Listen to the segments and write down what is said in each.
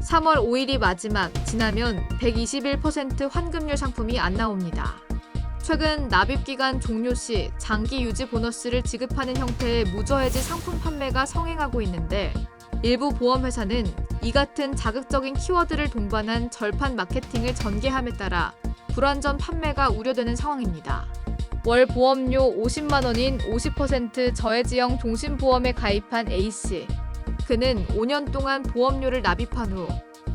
3월 5일이 마지막, 지나면 121% 환급률 상품이 안 나옵니다. 최근 납입기간 종료 시 장기 유지 보너스를 지급하는 형태의 무저해지 상품 판매가 성행하고 있는데 일부 보험회사는 이 같은 자극적인 키워드를 동반한 절판 마케팅을 전개함에 따라 불완전 판매가 우려되는 상황입니다. 월 보험료 50만 원인 50% 저해지형 종신보험에 가입한 A씨. 그는 5년 동안 보험료를 납입한 후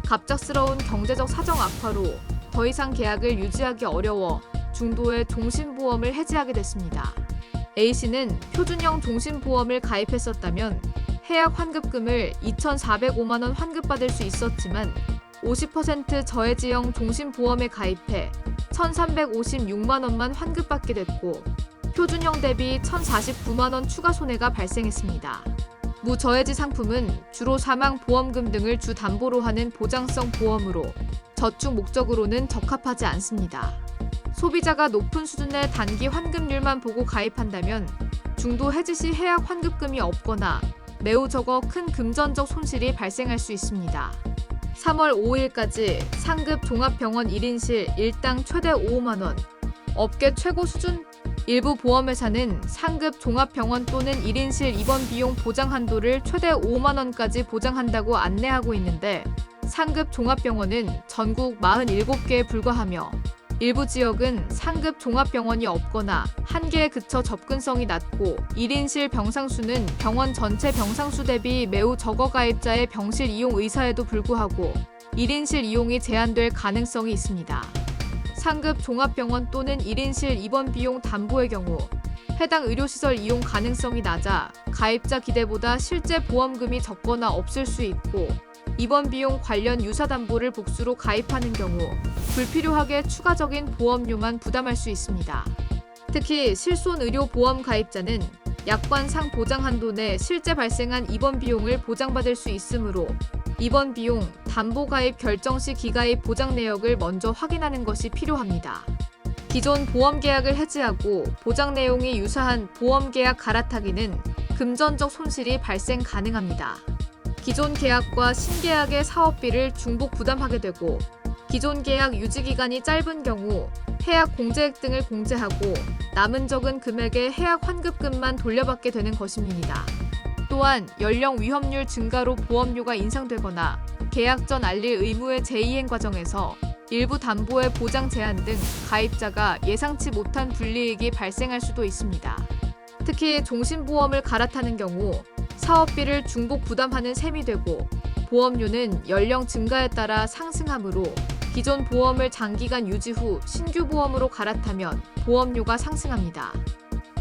갑작스러운 경제적 사정 악화로 더 이상 계약을 유지하기 어려워 중도의 종신보험을 해지하게 됐습니다. A씨는 표준형 종신보험을 가입했었다면 해약 환급금을 2,405만 원 환급받을 수 있었지만 50% 저해지형 종신보험에 가입해 1,356만 원만 환급받게 됐고 표준형 대비 1,049만 원 추가 손해가 발생했습니다. 무저해지 상품은 주로 사망보험금 등을 주 담보로 하는 보장성 보험으로 저축 목적으로는 적합하지 않습니다. 소비자가 높은 수준의 단기 환급률만 보고 가입한다면 중도 해지 시 해약 환급금이 없거나 매우 적어 큰 금전적 손실이 발생할 수 있습니다. 3월 5일까지 상급 종합병원 1인실 일당 최대 5만 원, 업계 최고 수준. 일부 보험회사는 상급 종합병원 또는 1인실 입원 비용 보장 한도를 최대 5만 원까지 보장한다고 안내하고 있는데 상급 종합병원은 전국 47개에 불과하며 일부 지역은 상급 종합병원이 없거나 한개에 그쳐 접근성이 낮고 1인실 병상수는 병원 전체 병상수 대비 매우 적어 가입자의 병실 이용 의사에도 불구하고 1인실 이용이 제한될 가능성이 있습니다. 상급 종합병원 또는 1인실 입원 비용 담보의 경우 해당 의료시설 이용 가능성이 낮아 가입자 기대보다 실제 보험금이 적거나 없을 수 있고 입원 비용 관련 유사 담보를 복수로 가입하는 경우 불필요하게 추가적인 보험료만 부담할 수 있습니다. 특히 실손의료보험 가입자는 약관상 보장 한도 내 실제 발생한 입원 비용을 보장받을 수 있으므로 입원 비용, 담보 가입 결정 시 기가입 보장 내역을 먼저 확인하는 것이 필요합니다. 기존 보험 계약을 해지하고 보장 내용이 유사한 보험 계약 갈아타기는 금전적 손실이 발생 가능합니다. 기존 계약과 신계약의 사업비를 중복 부담하게 되고 기존 계약 유지 기간이 짧은 경우 해약 공제액 등을 공제하고 남은 적은 금액의 해약 환급금만 돌려받게 되는 것입니다. 또한 연령 위험률 증가로 보험료가 인상되거나 계약 전 알릴 의무의 재이행 과정에서 일부 담보의 보장 제한 등 가입자가 예상치 못한 불이익이 발생할 수도 있습니다. 특히 종신보험을 갈아타는 경우 사업비를 중복 부담하는 셈이 되고 보험료는 연령 증가에 따라 상승하므로 기존 보험을 장기간 유지 후 신규 보험으로 갈아타면 보험료가 상승합니다.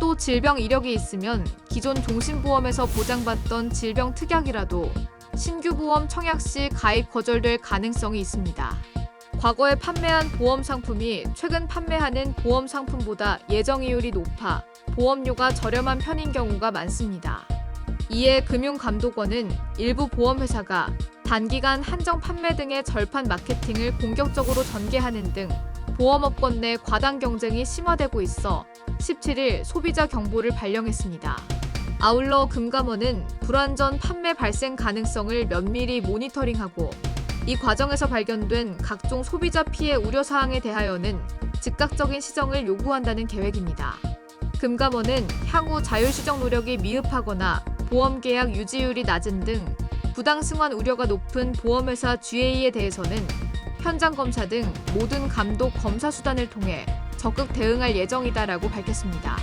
또 질병 이력이 있으면 기존 종신보험에서 보장받던 질병 특약이라도 신규 보험 청약 시 가입 거절될 가능성이 있습니다. 과거에 판매한 보험 상품이 최근 판매하는 보험 상품보다 예정 이율이 높아 보험료가 저렴한 편인 경우가 많습니다. 이에 금융감독원은 일부 보험회사가 단기간 한정 판매 등의 절판 마케팅을 공격적으로 전개하는 등 보험업권 내 과당 경쟁이 심화되고 있어 17일 소비자 경보를 발령했습니다. 아울러 금감원은 불완전 판매 발생 가능성을 면밀히 모니터링하고 이 과정에서 발견된 각종 소비자 피해 우려사항에 대하여는 즉각적인 시정을 요구한다는 계획입니다. 금감원은 향후 자율시정 노력이 미흡하거나 보험계약 유지율이 낮은 등 부당승환 우려가 높은 보험회사 GA에 대해서는 현장검사 등 모든 감독 검사 수단을 통해 적극 대응할 예정이다라고 밝혔습니다.